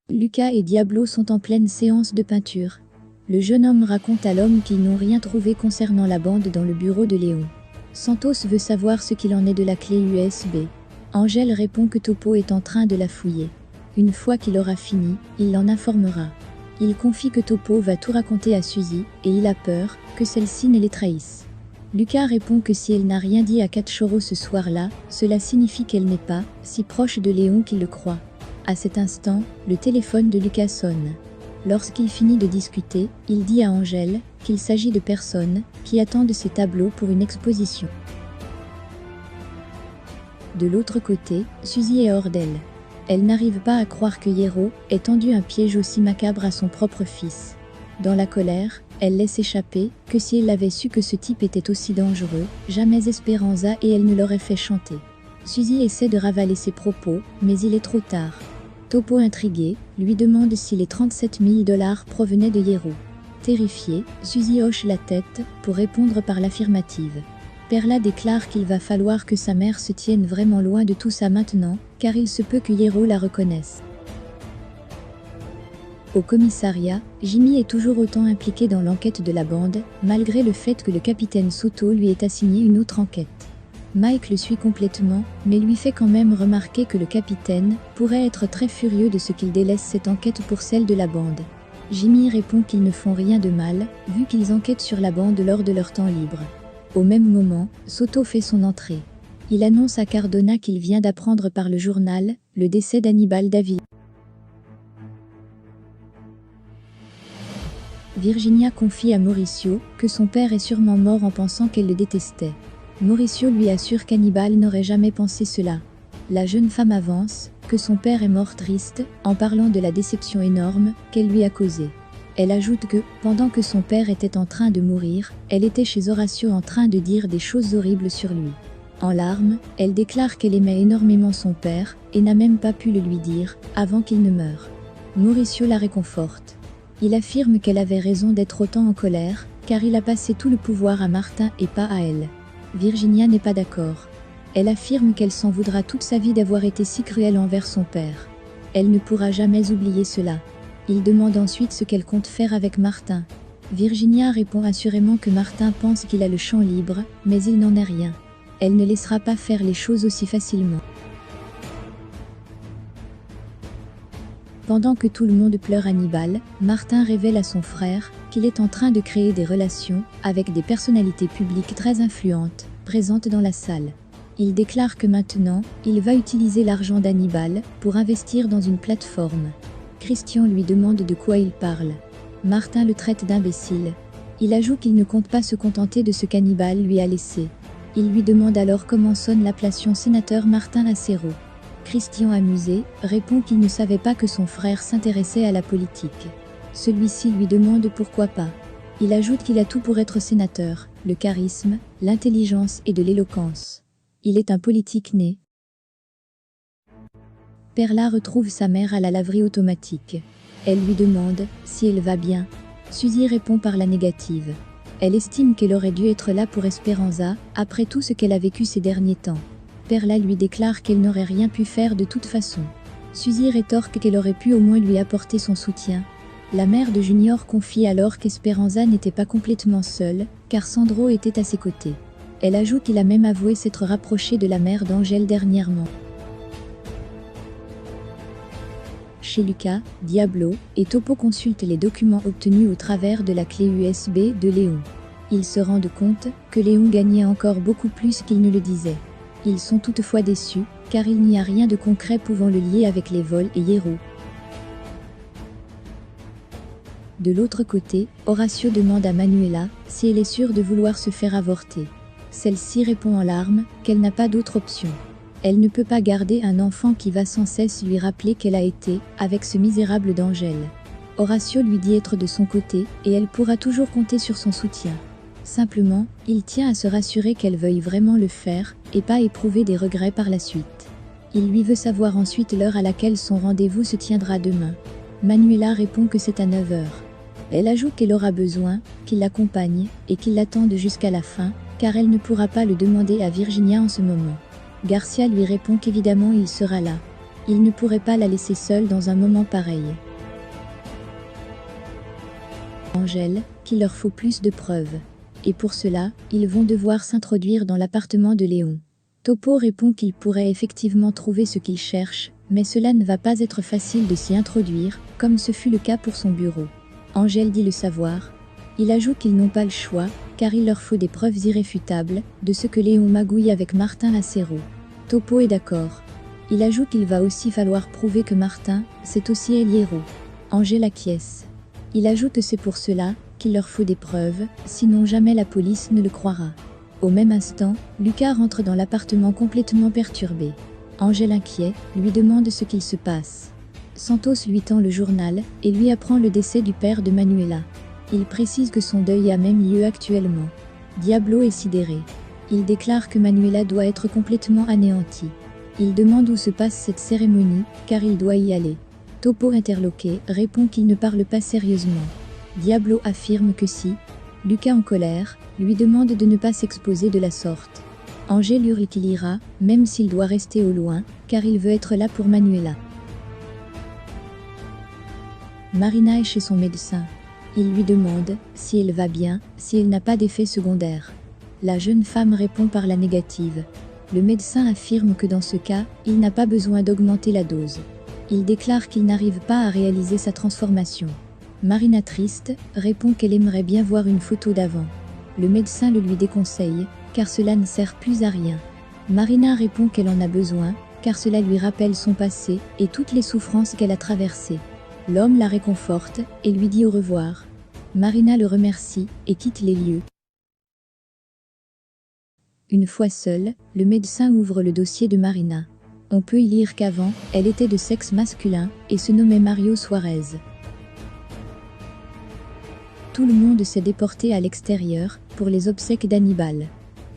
Lucas et Diablo sont en pleine séance de peinture. Le jeune homme raconte à l'homme qu'ils n'ont rien trouvé concernant la bande dans le bureau de Léon. Santos veut savoir ce qu'il en est de la clé USB. Angèle répond que Topo est en train de la fouiller. Une fois qu'il aura fini, il l'en informera. Il confie que Topo va tout raconter à Suzy, et il a peur que celle-ci ne les trahisse. Lucas répond que si elle n'a rien dit à Cachorro ce soir-là, cela signifie qu'elle n'est pas si proche de Léon qu'il le croit. À cet instant, le téléphone de Lucas sonne. Lorsqu'il finit de discuter, il dit à Angèle qu'il s'agit de personnes qui attendent ses tableaux pour une exposition. De l'autre côté, Suzy est hors d'elle. Elle n'arrive pas à croire que Hierro ait tendu un piège aussi macabre à son propre fils. Dans la colère, elle laisse échapper que si elle avait su que ce type était aussi dangereux, jamais Esperanza et elle ne l'auraient fait chanter. Suzy essaie de ravaler ses propos, mais il est trop tard. Topo, intrigué, lui demande si les 37 000 $ provenaient de Hierro. Terrifiée, Suzy hoche la tête pour répondre par l'affirmative. Perla déclare qu'il va falloir que sa mère se tienne vraiment loin de tout ça maintenant, car il se peut que Hierro la reconnaisse. Au commissariat, Jimmy est toujours autant impliqué dans l'enquête de la bande, malgré le fait que le capitaine Soto lui ait assigné une autre enquête. Mike le suit complètement, mais lui fait quand même remarquer que le capitaine pourrait être très furieux de ce qu'il délaisse cette enquête pour celle de la bande. Jimmy répond qu'ils ne font rien de mal, vu qu'ils enquêtent sur la bande lors de leur temps libre. Au même moment, Soto fait son entrée. Il annonce à Cardona qu'il vient d'apprendre par le journal le décès d'Hannibal Davila. Virginia confie à Mauricio que son père est sûrement mort en pensant qu'elle le détestait. Mauricio lui assure qu'Hannibal n'aurait jamais pensé cela. La jeune femme avance que son père est mort triste, en parlant de la déception énorme qu'elle lui a causée. Elle ajoute que, pendant que son père était en train de mourir, elle était chez Horacio en train de dire des choses horribles sur lui. En larmes, elle déclare qu'elle aimait énormément son père, et n'a même pas pu le lui dire, avant qu'il ne meure. Mauricio la réconforte. Il affirme qu'elle avait raison d'être autant en colère, car il a passé tout le pouvoir à Martin et pas à elle. Virginia n'est pas d'accord. Elle affirme qu'elle s'en voudra toute sa vie d'avoir été si cruelle envers son père. Elle ne pourra jamais oublier cela. Il demande ensuite ce qu'elle compte faire avec Martin. Virginia répond assurément que Martin pense qu'il a le champ libre, mais il n'en est rien. Elle ne laissera pas faire les choses aussi facilement. Pendant que tout le monde pleure Hannibal, Martin révèle à son frère qu'il est en train de créer des relations avec des personnalités publiques très influentes, présentes dans la salle. Il déclare que maintenant, il va utiliser l'argent d'Hannibal pour investir dans une plateforme. Christian lui demande de quoi il parle. Martin le traite d'imbécile. Il ajoute qu'il ne compte pas se contenter de ce qu'Hannibal lui a laissé. Il lui demande alors comment sonne l'appellation sénateur Martin Lacero. Christian, amusé, répond qu'il ne savait pas que son frère s'intéressait à la politique. Celui-ci lui demande pourquoi pas. Il ajoute qu'il a tout pour être sénateur, le charisme, l'intelligence et de l'éloquence. Il est un politique né. Perla retrouve sa mère à la laverie automatique. Elle lui demande si elle va bien. Suzy répond par la négative. Elle estime qu'elle aurait dû être là pour Esperanza, après tout ce qu'elle a vécu ces derniers temps. Perla lui déclare qu'elle n'aurait rien pu faire de toute façon. Suzy rétorque qu'elle aurait pu au moins lui apporter son soutien. La mère de Junior confie alors qu'Esperanza n'était pas complètement seule, car Sandro était à ses côtés. Elle ajoute qu'il a même avoué s'être rapproché de la mère d'Angèle dernièrement. Chez Lucas, Diablo et Topo consultent les documents obtenus au travers de la clé USB de Léon. Ils se rendent compte que Léon gagnait encore beaucoup plus qu'il ne le disait. Ils sont toutefois déçus, car il n'y a rien de concret pouvant le lier avec les vols et Hierro. De l'autre côté, Horacio demande à Manuela si elle est sûre de vouloir se faire avorter. Celle-ci répond en larmes qu'elle n'a pas d'autre option. Elle ne peut pas garder un enfant qui va sans cesse lui rappeler qu'elle a été avec ce misérable d'Angèle. Horacio lui dit être de son côté, et elle pourra toujours compter sur son soutien. Simplement, il tient à se rassurer qu'elle veuille vraiment le faire, et pas éprouver des regrets par la suite. Il lui veut savoir ensuite l'heure à laquelle son rendez-vous se tiendra demain. Manuela répond que c'est à 9 h. Elle ajoute qu'elle aura besoin qu'il l'accompagne, et qu'il l'attende jusqu'à la fin, car elle ne pourra pas le demander à Virginia en ce moment. Garcia lui répond qu'évidemment il sera là. Il ne pourrait pas la laisser seule dans un moment pareil. Angèle, qu'il leur faut plus de preuves. Et pour cela, ils vont devoir s'introduire dans l'appartement de Léon. Topo répond qu'il pourrait effectivement trouver ce qu'il cherche, mais cela ne va pas être facile de s'y introduire, comme ce fut le cas pour son bureau. Angèle dit le savoir. Il ajoute qu'ils n'ont pas le choix, car il leur faut des preuves irréfutables de ce que Léon magouille avec Martin Acero. Topo est d'accord. Il ajoute qu'il va aussi falloir prouver que Martin, c'est aussi El Hierro. Angèle acquiesce. Il ajoute que c'est pour cela qu'il leur faut des preuves, sinon jamais la police ne le croira. Au même instant, Lucas rentre dans l'appartement complètement perturbé. Angèle, inquiet, lui demande ce qu'il se passe. Santos lui tend le journal et lui apprend le décès du père de Manuela. Il précise que son deuil a même lieu actuellement. Diablo est sidéré. Il déclare que Manuela doit être complètement anéantie. Il demande où se passe cette cérémonie, car il doit y aller. Topo, interloqué, répond qu'il ne parle pas sérieusement. Diablo affirme que si. Lucas, en colère, lui demande de ne pas s'exposer de la sorte. Angèle hurle qu'il ira, même s'il doit rester au loin, car il veut être là pour Manuela. Marina est chez son médecin. Il lui demande si elle va bien, si elle n'a pas d'effets secondaires. La jeune femme répond par la négative. Le médecin affirme que dans ce cas, il n'a pas besoin d'augmenter la dose. Il déclare qu'il n'arrive pas à réaliser sa transformation. Marina, triste, répond qu'elle aimerait bien voir une photo d'avant. Le médecin le lui déconseille, car cela ne sert plus à rien. Marina répond qu'elle en a besoin, car cela lui rappelle son passé et toutes les souffrances qu'elle a traversées. L'homme la réconforte et lui dit au revoir. Marina le remercie et quitte les lieux. Une fois seule, le médecin ouvre le dossier de Marina. On peut y lire qu'avant, elle était de sexe masculin et se nommait Mario Suarez. Tout le monde s'est déporté à l'extérieur pour les obsèques d'Hannibal.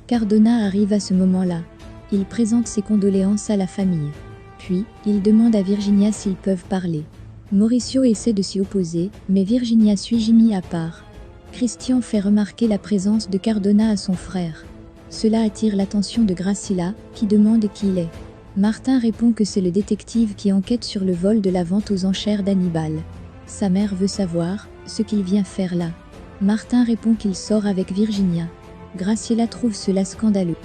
Cardona arrive à ce moment-là. Il présente ses condoléances à la famille. Puis, il demande à Virginia s'ils peuvent parler. Mauricio essaie de s'y opposer, mais Virginia suit Jimmy à part. Christian fait remarquer la présence de Cardona à son frère. Cela attire l'attention de Gracila, qui demande qui il est. Martin répond que c'est le détective qui enquête sur le vol de la vente aux enchères d'Hannibal. Sa mère veut savoir ce qu'il vient faire là. Martin répond qu'il sort avec Virginia. Graciela trouve cela scandaleux.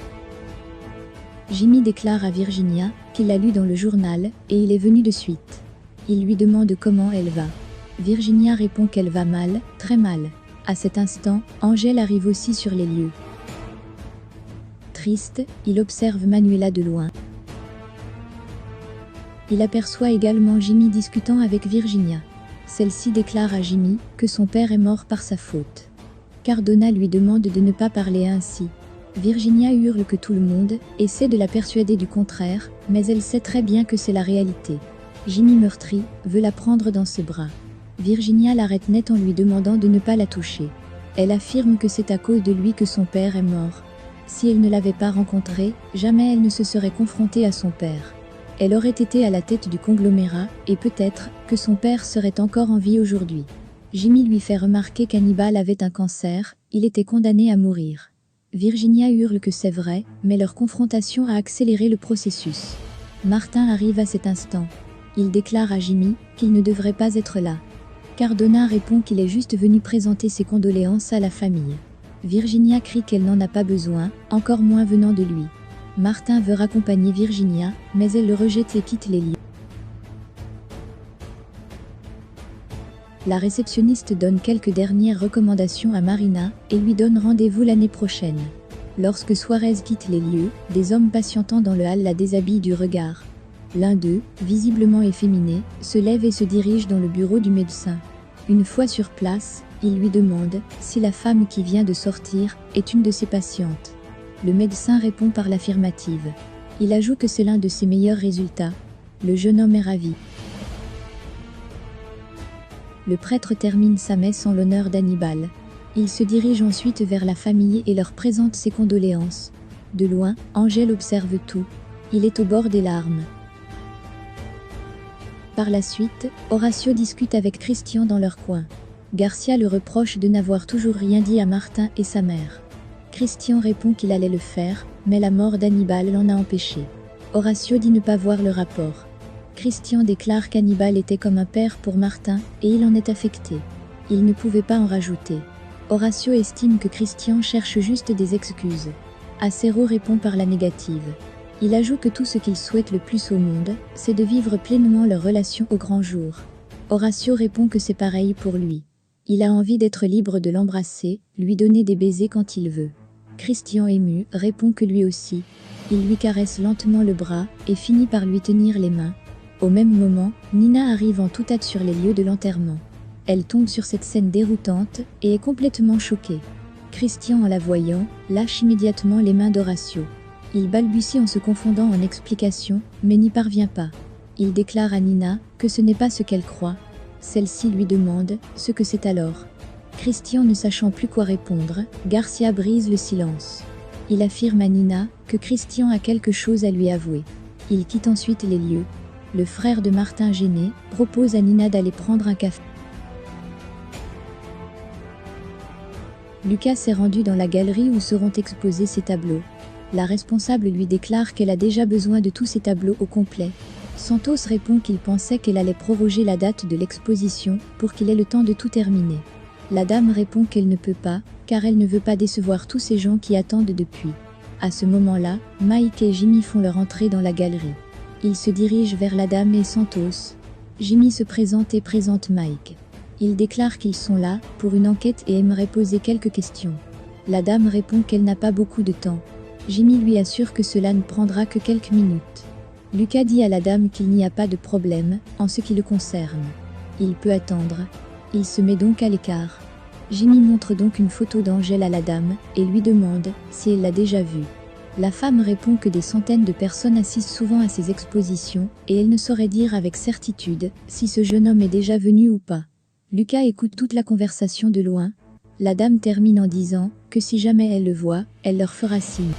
Jimmy déclare à Virginia qu'il l'a lu dans le journal et il est venu de suite. Il lui demande comment elle va. Virginia répond qu'elle va mal, très mal. À cet instant, Angèle arrive aussi sur les lieux. Triste, il observe Manuela de loin. Il aperçoit également Jimmy discutant avec Virginia. Celle-ci déclare à Jimmy que son père est mort par sa faute. Cardona lui demande de ne pas parler ainsi. Virginia hurle que tout le monde essaie de la persuader du contraire, mais elle sait très bien que c'est la réalité. Jimmy, meurtri, veut la prendre dans ses bras. Virginia l'arrête net en lui demandant de ne pas la toucher. Elle affirme que c'est à cause de lui que son père est mort. Si elle ne l'avait pas rencontré, jamais elle ne se serait confrontée à son père. Elle aurait été à la tête du conglomérat, et peut-être que son père serait encore en vie aujourd'hui. Jimmy lui fait remarquer qu'Hannibal avait un cancer, il était condamné à mourir. Virginia hurle que c'est vrai, mais leur confrontation a accéléré le processus. Martin arrive à cet instant. Il déclare à Jimmy qu'il ne devrait pas être là. Cardona répond qu'il est juste venu présenter ses condoléances à la famille. Virginia crie qu'elle n'en a pas besoin, encore moins venant de lui. Martin veut raccompagner Virginia, mais elle le rejette et quitte les lieux. La réceptionniste donne quelques dernières recommandations à Marina et lui donne rendez-vous l'année prochaine. Lorsque Suarez quitte les lieux, des hommes patientant dans le hall la déshabillent du regard. L'un d'eux, visiblement efféminé, se lève et se dirige dans le bureau du médecin. Une fois sur place, il lui demande si la femme qui vient de sortir est une de ses patientes. Le médecin répond par l'affirmative. Il ajoute que c'est l'un de ses meilleurs résultats. Le jeune homme est ravi. Le prêtre termine sa messe en l'honneur d'Hannibal. Il se dirige ensuite vers la famille et leur présente ses condoléances. De loin, Angèle observe tout. Il est au bord des larmes. Par la suite, Horacio discute avec Christian dans leur coin. Garcia le reproche de n'avoir toujours rien dit à Martin et sa mère. Christian répond qu'il allait le faire, mais la mort d'Hannibal l'en a empêché. Horacio dit ne pas voir le rapport. Christian déclare qu'Hannibal était comme un père pour Martin, et il en est affecté. Il ne pouvait pas en rajouter. Horatio estime que Christian cherche juste des excuses. Acero répond par la négative. Il ajoute que tout ce qu'il souhaite le plus au monde, c'est de vivre pleinement leur relation au grand jour. Horatio répond que c'est pareil pour lui. Il a envie d'être libre de l'embrasser, lui donner des baisers quand il veut. Christian ému répond que lui aussi. Il lui caresse lentement le bras et finit par lui tenir les mains. Au même moment, Nina arrive en toute hâte sur les lieux de l'enterrement. Elle tombe sur cette scène déroutante et est complètement choquée. Christian, en la voyant, lâche immédiatement les mains d'Horatio. Il balbutie en se confondant en explications, mais n'y parvient pas. Il déclare à Nina que ce n'est pas ce qu'elle croit. Celle-ci lui demande ce que c'est alors. Christian ne sachant plus quoi répondre, Garcia brise le silence. Il affirme à Nina que Christian a quelque chose à lui avouer. Il quitte ensuite les lieux. Le frère de Martin, gêné, propose à Nina d'aller prendre un café. Lucas s'est rendu dans la galerie où seront exposés ses tableaux. La responsable lui déclare qu'elle a déjà besoin de tous ses tableaux au complet. Santos répond qu'il pensait qu'elle allait proroger la date de l'exposition pour qu'il ait le temps de tout terminer. La dame répond qu'elle ne peut pas, car elle ne veut pas décevoir tous ces gens qui attendent depuis. À ce moment-là, Mike et Jimmy font leur entrée dans la galerie. Ils se dirigent vers la dame et Santos. Jimmy se présente et présente Mike. Ils déclarent qu'ils sont là pour une enquête et aimeraient poser quelques questions. La dame répond qu'elle n'a pas beaucoup de temps. Jimmy lui assure que cela ne prendra que quelques minutes. Lucas dit à la dame qu'il n'y a pas de problème en ce qui le concerne. Il peut attendre. Il se met donc à l'écart. Jimmy montre donc une photo d'Angèle à la dame et lui demande si elle l'a déjà vue. La femme répond que des centaines de personnes assistent souvent à ces expositions et elle ne saurait dire avec certitude si ce jeune homme est déjà venu ou pas. Lucas écoute toute la conversation de loin. La dame termine en disant que si jamais elle le voit, elle leur fera signe.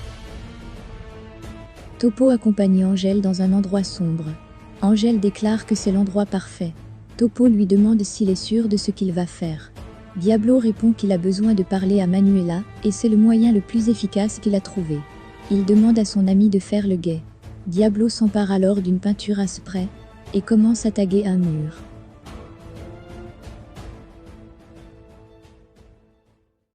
Topo accompagne Angèle dans un endroit sombre. Angèle déclare que c'est l'endroit parfait. Topo lui demande s'il est sûr de ce qu'il va faire. Diablo répond qu'il a besoin de parler à Manuela et c'est le moyen le plus efficace qu'il a trouvé. Il demande à son ami de faire le guet. Diablo s'empare alors d'une peinture à spray et commence à taguer un mur.